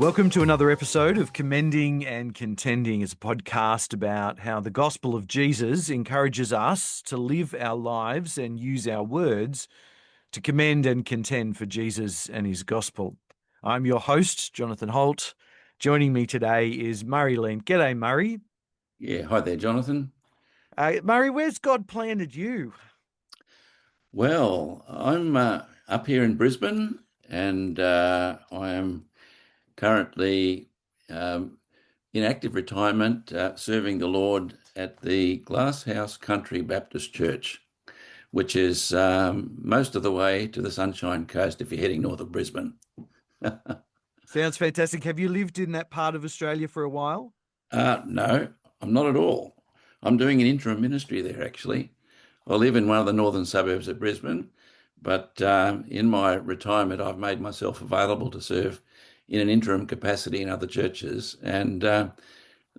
Welcome to another episode of Commending and Contending. It's a podcast about how the gospel of Jesus encourages us to live our lives and use our words to commend and contend for Jesus and his gospel. I'm your host, Jonathan Holt. Joining me today is Murray Lent. G'day, Murray. Yeah, hi there, Jonathan. Murray, where's God planted you? Well, I'm up here in Brisbane, and I am currently in active retirement, serving the Lord at the Glasshouse Country Baptist Church, which is most of the way to the Sunshine Coast if you're heading north of Brisbane. Sounds fantastic. Have you lived in that part of Australia for a while? No, I'm not at all. I'm doing an interim ministry there, actually. I live in one of the northern suburbs of Brisbane, but in my retirement, I've made myself available to serve in an interim capacity in other churches. And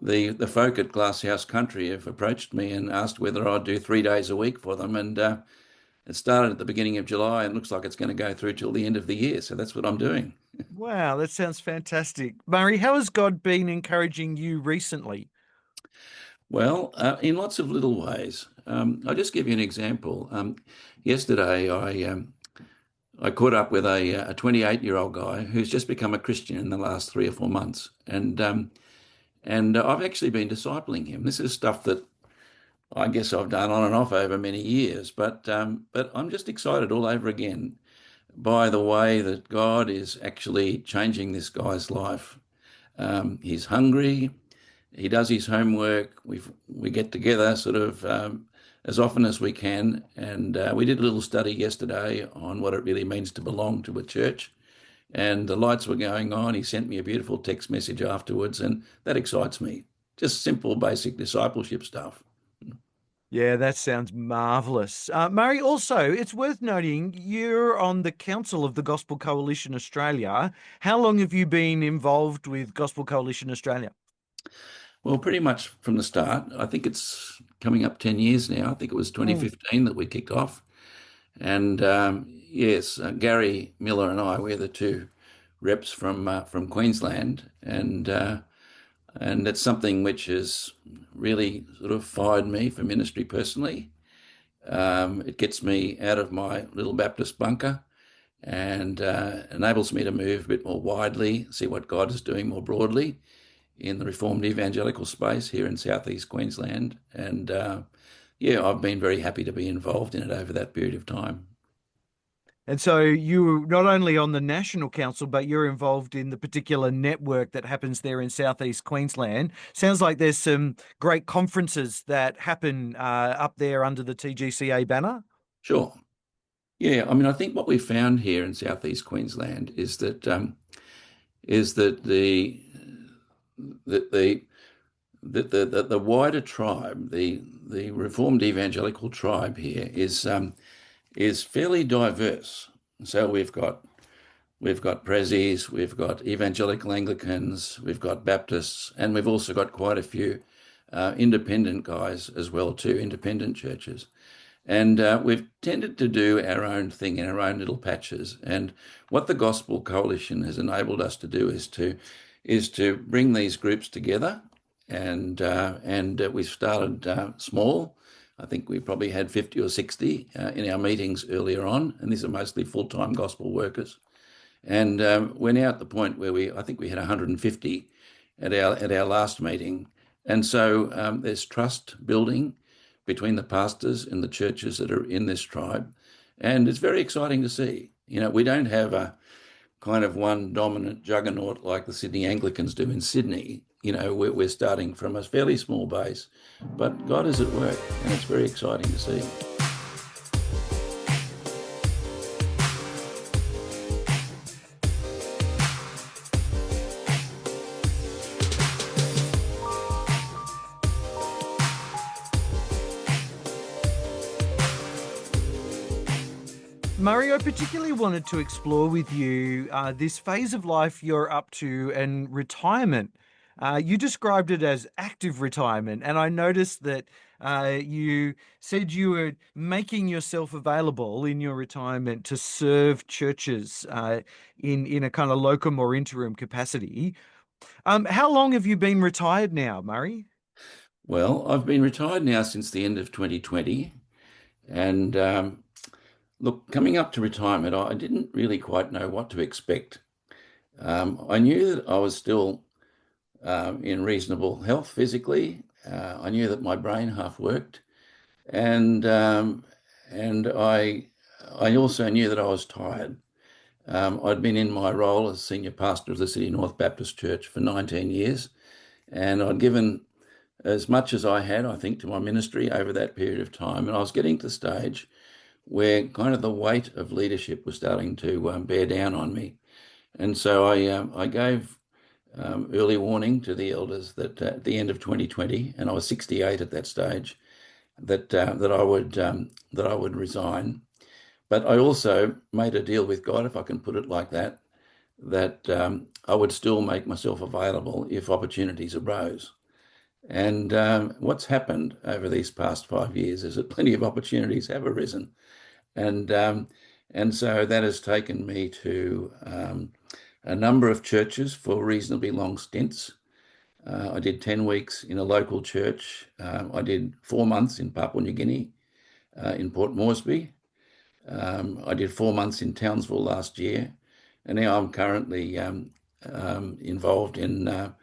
the folk at Glasshouse Country have approached me and asked whether I'd do 3 days a week for them. And it started at the beginning of July and looks like it's going to go through till the end of the year. So that's what I'm doing. Wow, that sounds fantastic. Murray, how has God been encouraging you recently? Well, in lots of little ways. I'll just give you an example. Yesterday, I caught up with a 28-year-old guy who's just become a Christian in the last 3 or 4 months, and I've actually been discipling him. This is stuff that I guess I've done on and off over many years, but I'm just excited all over again by the way that God is actually changing this guy's life. He's hungry. He does his homework. We get together sort of as often as we can, and we did a little study yesterday on what it really means to belong to a church. And the lights were going on. He sent me a beautiful text message afterwards, and that excites me. Just simple, basic discipleship stuff. Yeah, that sounds marvelous. Murray, also, it's worth noting you're on the Council of the Gospel Coalition Australia. How long have you been involved with Gospel Coalition Australia? Well, pretty much from the start. I think it's coming up 10 years now. I think it was Mm. 2015 that we kicked off. And yes, Gary Miller and I, we're the two reps from Queensland, and it's something which has really sort of fired me for ministry personally. It gets me out of my little Baptist bunker and enables me to move a bit more widely, see what God is doing more broadly in the Reformed evangelical space here in South East Queensland. And yeah, I've been very happy to be involved in it over that period of time. And so you're not only on the National Council, but you're involved in the particular network that happens there in Southeast Queensland. Sounds like there's some great conferences that happen up there under the TGCA banner. Sure. Yeah, I mean, I think what we found here in Southeast Queensland is that the the wider tribe, the Reformed evangelical tribe here is fairly diverse. So we've got Prezzies, we've got evangelical Anglicans, we've got Baptists, and we've also got quite a few independent guys as well too, independent churches. And we've tended to do our own thing in our own little patches. And what the Gospel Coalition has enabled us to do is to bring these groups together. And we've started small. I think we probably had 50 or 60 in our meetings earlier on, and these are mostly full-time gospel workers. And we're now at the point where I think we had 150 at our last meeting. And so there's trust building between the pastors and the churches that are in this tribe. And it's very exciting to see. You know, we don't have a kind of one dominant juggernaut like the Sydney Anglicans do in Sydney. You know, we're starting from a fairly small base, but God is at work, and it's very exciting to see. Murray, I particularly wanted to explore with you this phase of life you're up to and retirement. You described it as active retirement, and I noticed that You said you were making yourself available in your retirement to serve churches in a kind of locum or interim capacity. How long have you been retired now, Murray? Well, I've been retired now since the end of 2020. And look, coming up to retirement, I didn't really quite know what to expect. I knew that I was still in reasonable health physically. I knew that my brain half worked, and and I also knew that I was tired. I'd been in my role as senior pastor of the City North Baptist Church for 19 years, and I'd given as much as I had, I think, to my ministry over that period of time. And I was getting to the stage where kind of the weight of leadership was starting to bear down on me. And so I gave early warning to the elders that at the end of 2020, and I was 68 at that stage, that I would resign. But I also made a deal with God, if I can put it like that, that I would still make myself available if opportunities arose. And what's happened over these past 5 years is that plenty of opportunities have arisen, and so that has taken me to a number of churches for reasonably long stints. I did 10 weeks in a local church. I did 4 months in Papua New Guinea, in Port Moresby. I did 4 months in Townsville last year, and now I'm currently involved in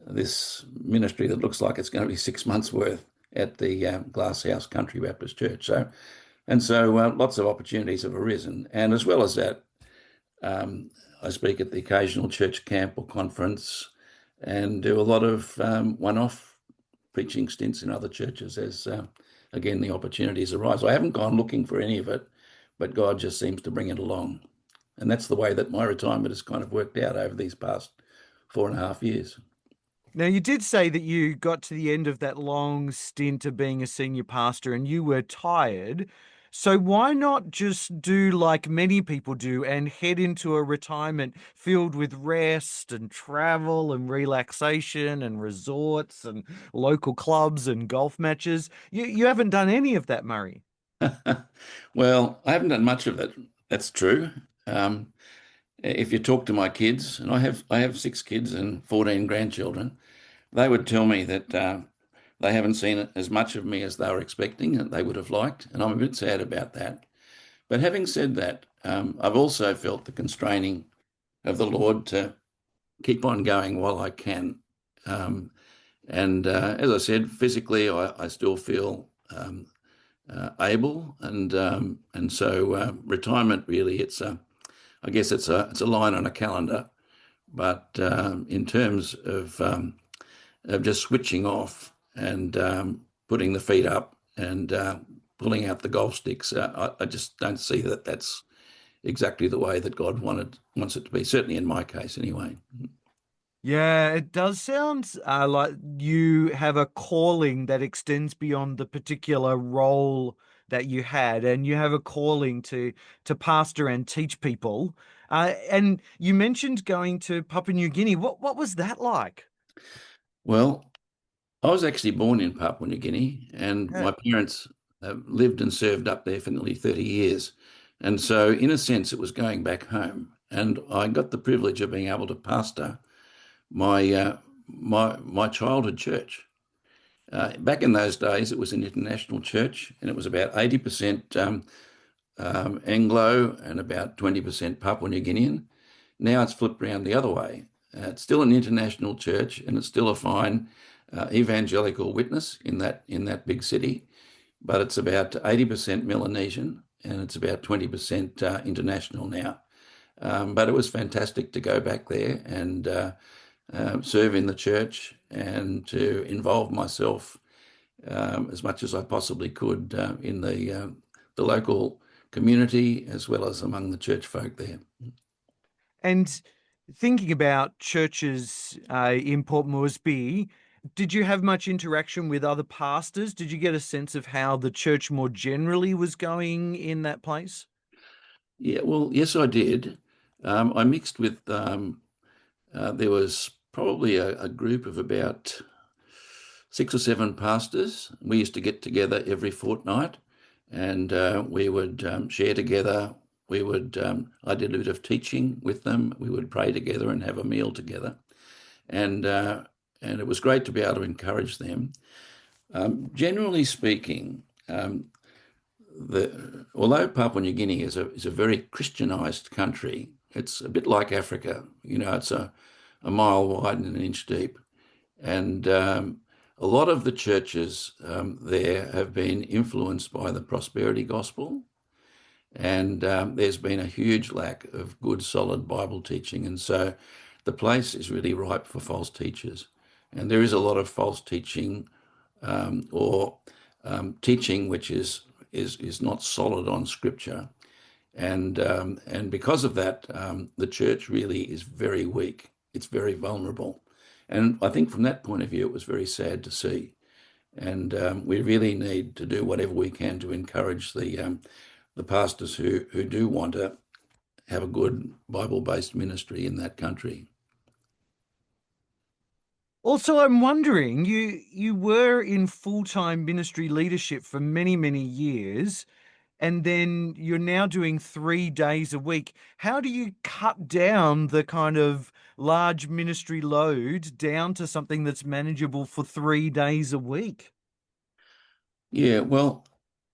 this ministry that looks like it's going to be 6 months worth at the Glass House Country Baptist Church. So lots of opportunities have arisen, and as well as that, I speak at the occasional church camp or conference, and do a lot of one-off preaching stints in other churches as again the opportunities arise. I haven't gone looking for any of it, but God just seems to bring it along, and that's the way that my retirement has kind of worked out over these past 4.5 years. Now, you did say that you got to the end of that long stint of being a senior pastor and you were tired. So, why not just do like many people do and head into a retirement filled with rest and travel and relaxation and resorts and local clubs and golf matches? You haven't done any of that, Murray. Well, I haven't done much of it. That's true. Um, if you talk to my kids, and I have 6 kids and 14 grandchildren, they would tell me that they haven't seen as much of me as they were expecting and they would have liked, and I'm a bit sad about that. But having said that, I've also felt the constraining of the Lord to keep on going while I can. Um, and as I said, physically, I still feel able, and so retirement really, I guess it's a line on a calendar. But in terms of just switching off and putting the feet up and pulling out the golf sticks, I just don't see that that's exactly the way that God wants it to be. Certainly in my case, anyway. Yeah, it does sound like you have a calling that extends beyond the particular role that you had, and you have a calling to pastor and teach people. And you mentioned going to Papua New Guinea. What was that like? Well, I was actually born in Papua New Guinea, and Yeah. my parents lived and served up there for nearly 30 years. And so, in a sense, it was going back home. And I got the privilege of being able to pastor my childhood church. Back in those days, it was an international church, and it was about 80% Anglo and about 20% Papua New Guinean. Now it's flipped around the other way. It's still an international church, and it's still a fine evangelical witness in that big city, but it's about 80% Melanesian and it's about 20% international now. But it was fantastic to go back there and serve in the church and to involve myself as much as I possibly could in the local community as well as among the church folk there. And thinking about churches in Port Moresby, did you have much interaction with other pastors? Did you get a sense of how the church more generally was going in that place? Yeah, well, yes, I did. I mixed with, there was probably a group of about six or seven pastors. We used to get together every fortnight, and we would share together. I did a bit of teaching with them. We would pray together and have a meal together, and and it was great to be able to encourage them. Generally speaking, although Papua New Guinea is a very Christianized country, it's a bit like Africa. It's a mile wide and an inch deep, and a lot of the churches there have been influenced by the prosperity gospel, and there's been a huge lack of good, solid Bible teaching, and so the place is really ripe for false teachers, and there is a lot of false teaching or teaching which is not solid on Scripture, and because of that, the church really is very weak. It's very vulnerable, and I think from that point of view, it was very sad to see. And we really need to do whatever we can to encourage the pastors who do want to have a good Bible-based ministry in that country. Also, I'm wondering, you were in full-time ministry leadership for many, many years, and then you're now doing 3 days a week. How do you cut down the kind of large ministry load down to something that's manageable for 3 days a week? Yeah, well,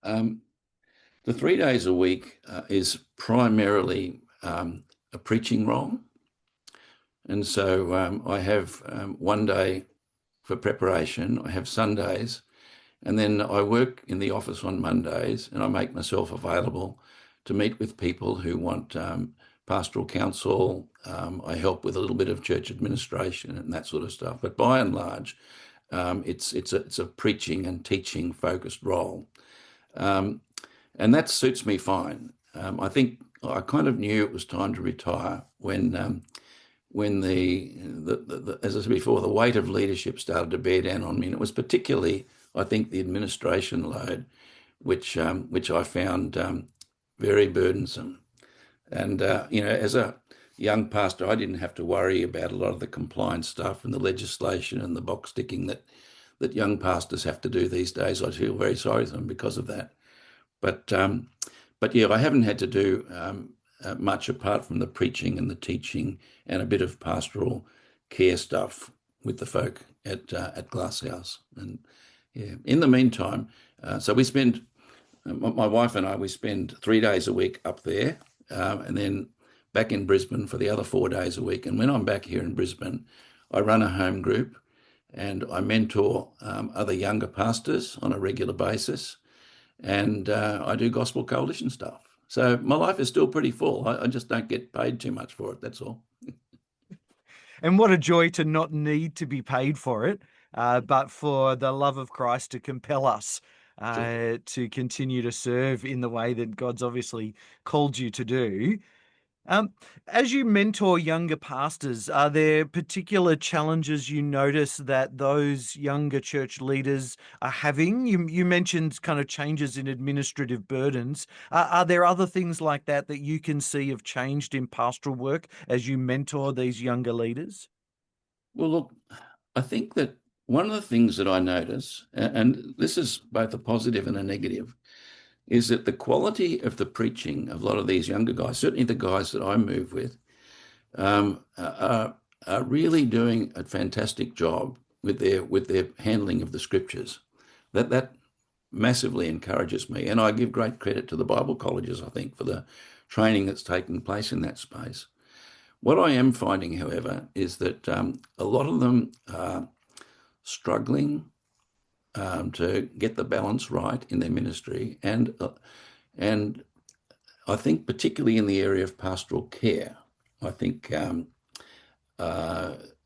the 3 days a week is primarily a preaching role. And so I have one day for preparation. I have Sundays, and then I work in the office on Mondays, and I make myself available to meet with people who want pastoral counsel. I help with a little bit of church administration and that sort of stuff. But by and large, it's a preaching and teaching focused role, and that suits me fine. I think I kind of knew it was time to retire when as I said before, the weight of leadership started to bear down on me, and it was particularly, I think, the administration load, which I found very burdensome. And as a young pastor, I didn't have to worry about a lot of the compliance stuff and the legislation and the box ticking that young pastors have to do these days. I feel very sorry for them because of that. But yeah, I haven't had to do much apart from the preaching and the teaching and a bit of pastoral care stuff with the folk at Glasshouse. And yeah, in the meantime, so we spend my wife and I we spend 3 days a week up there, and then back in Brisbane for the other 4 days a week. And when I'm back here in Brisbane, I run a home group and I mentor other younger pastors on a regular basis, and I do gospel coalition stuff. So my life is still pretty full. I just don't get paid too much for it. That's all. And what a joy to not need to be paid for it, but for the love of Christ to compel us Sure. to continue to serve in the way that God's obviously called you to do. Um, as you mentor younger pastors, are there particular challenges you notice that those younger church leaders are having? You mentioned kind of changes in administrative burdens. Are there other things like that that you can see have changed in pastoral work as you mentor these younger leaders? Well, look, I think that one of the things that I notice, and this is both a positive and a negative, is that the quality of the preaching of a lot of these younger guys, certainly the guys that I move with, are really doing a fantastic job with their handling of the scriptures. That massively encourages me, and I give great credit to the Bible colleges, I think, for the training that's taking place in that space. What I am finding, however, is that a lot of them are struggling to get the balance right in their ministry, and I think particularly in the area of pastoral care, I think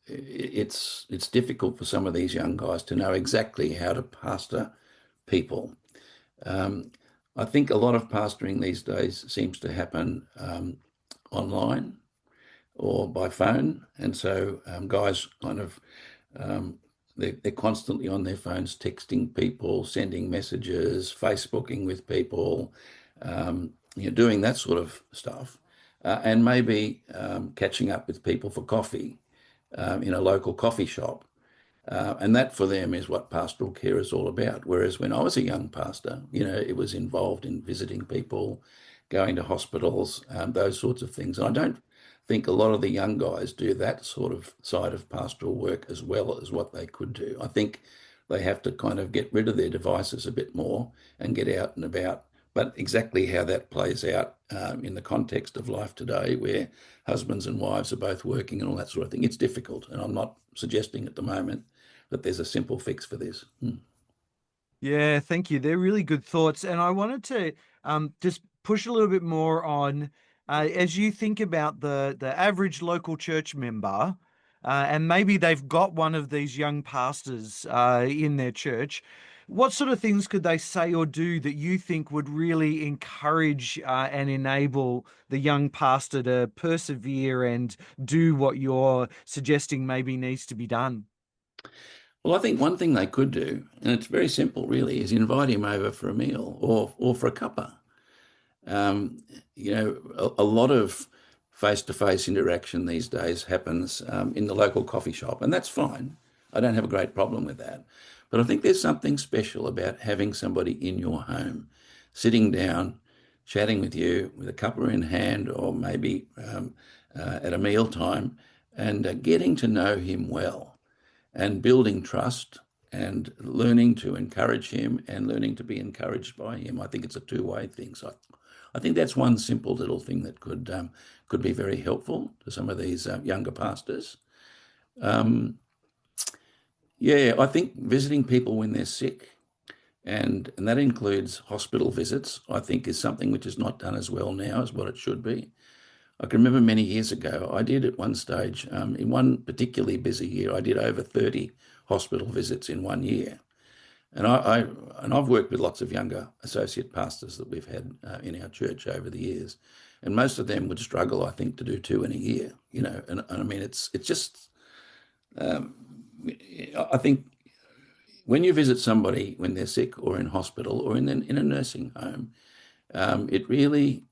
it's difficult for some of these young guys to know exactly how to pastor people. Um, I think a lot of pastoring these days seems to happen online or by phone, and so guys kind of they're constantly on their phones, texting people, sending messages, Facebooking with people, doing that sort of stuff, and maybe catching up with people for coffee in a local coffee shop. And that for them is what pastoral care is all about. Whereas when I was a young pastor, it was involved in visiting people, going to hospitals, those sorts of things. And I don't think a lot of the young guys do that sort of side of pastoral work as well as what they could do. I think they have to kind of get rid of their devices a bit more and get out and about. But exactly how that plays out in the context of life today, where husbands and wives are both working and all that sort of thing, it's difficult. And I'm not suggesting at the moment that there's a simple fix for this. Yeah, thank you. They're really good thoughts. And I wanted to just push a little bit more on as you think about the average local church member, and maybe they've got one of these young pastors in their church. What sort of things could they say or do that you think would really encourage and enable the young pastor to persevere and do what you're suggesting maybe needs to be done? Well, I think one thing they could do, and it's very simple really, is invite him over for a meal or for a cuppa. Um, a lot of face-to-face interaction these days happens in the local coffee shop, and that's fine. I don't have a great problem with that. But I think there's something special about having somebody in your home, sitting down, chatting with you with a cuppa in hand, or maybe at a meal time, and getting to know him well and building trust and learning to encourage him and learning to be encouraged by him. I think it's a two-way thing. So I think that's one simple little thing that could be very helpful to some of these younger pastors. Um, yeah, I think visiting people when they're sick, and that includes hospital visits, I think is something which is not done as well now as what it should be. I can remember many years ago, I did at one stage, in one particularly busy year, I did over 30 hospital visits in one year. And I've worked with lots of younger associate pastors that we've had in our church over the years, and most of them would struggle, I think, to do two in a year. And I mean, it's just. I think when you visit somebody when they're sick or in hospital or in a nursing home, it really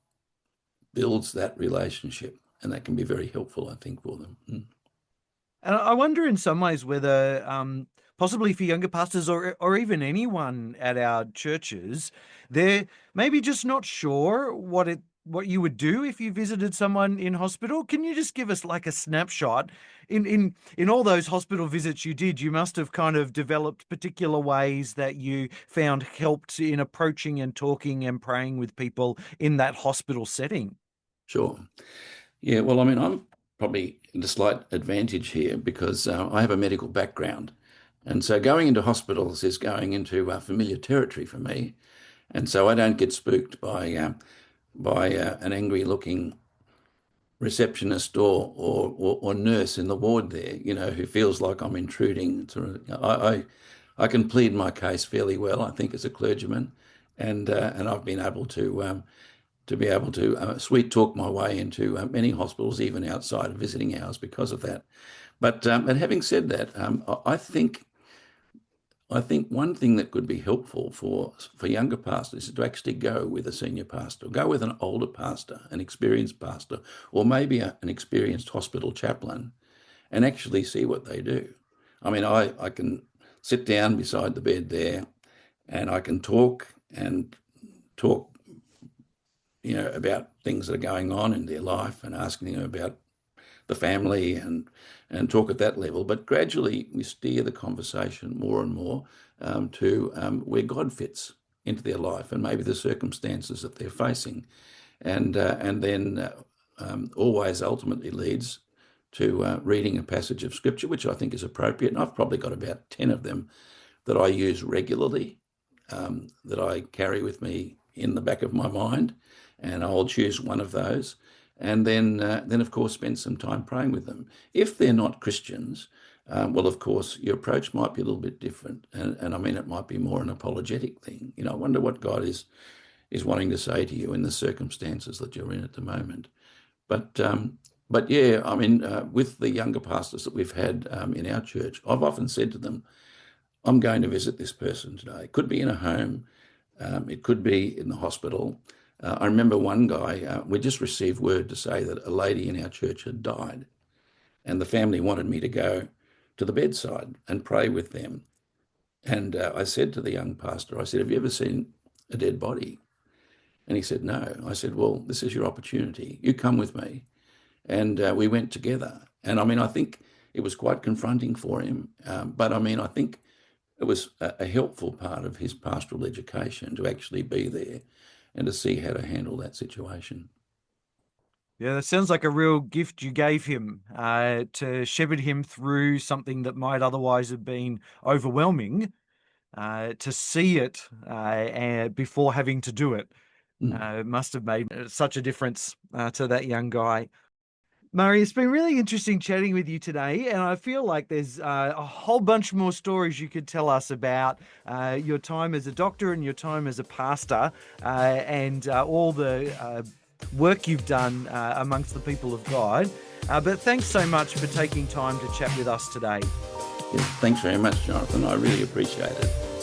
builds that relationship, and that can be very helpful, I think, for them. And I wonder in some ways whether, possibly for younger pastors or even anyone at our churches, they're maybe just not sure what you would do if you visited someone in hospital. Can you just give us like a snapshot? In all those hospital visits you did, you must have kind of developed particular ways that you found helped in approaching and talking and praying with people in that hospital setting. Sure. Yeah, well, I mean, I'm probably in a slight advantage here because I have a medical background. And so going into hospitals is going into familiar territory for me. And so I don't get spooked by an angry-looking receptionist or nurse in the ward there, who feels like I'm intruding. I can plead my case fairly well, I think, as a clergyman, and I've been able to be able to sweet talk my way into many hospitals, even outside of visiting hours, because of that. But and having said that, I think one thing that could be helpful for younger pastors is to actually go with a senior pastor, go with an older pastor, an experienced pastor, or maybe an experienced hospital chaplain, and actually see what they do. I mean, I can sit down beside the bed there, and I can talk about things that are going on in their life and asking them about the family and talk at that level. But gradually we steer the conversation more and more to where God fits into their life and maybe the circumstances that they're facing, and then always ultimately leads to reading a passage of scripture, which I think is appropriate. And I've probably got about 10 of them that I use regularly, that I carry with me in the back of my mind, and I'll choose one of those, and then of course spend some time praying with them. If they're not Christians, well, of course, your approach might be a little bit different, and I mean it might be more an apologetic thing. I wonder what God is wanting to say to you in the circumstances that you're in at the moment. But yeah, I mean, with the younger pastors that we've had in our church, I've often said to them, I'm going to visit this person today. It could be in a home, it could be in the hospital. I remember one guy, we just received word to say that a lady in our church had died, and the family wanted me to go to the bedside and pray with them. And I said to the young pastor, I said, have you ever seen a dead body? And he said, no. I said, well, this is your opportunity. You come with me. And we went together. And I mean, I think it was quite confronting for him. But I mean, I think it was a helpful part of his pastoral education to actually be there and to see how to handle that situation. Yeah, that sounds like a real gift you gave him to shepherd him through something that might otherwise have been overwhelming, to see it and before having to do it. Mm. It must have made such a difference to that young guy. Murray, it's been really interesting chatting with you today, and I feel like there's a whole bunch more stories you could tell us about your time as a doctor and your time as a pastor, and all the work you've done amongst the people of God. But thanks so much for taking time to chat with us today. Yeah, thanks very much, Jonathan. I really appreciate it.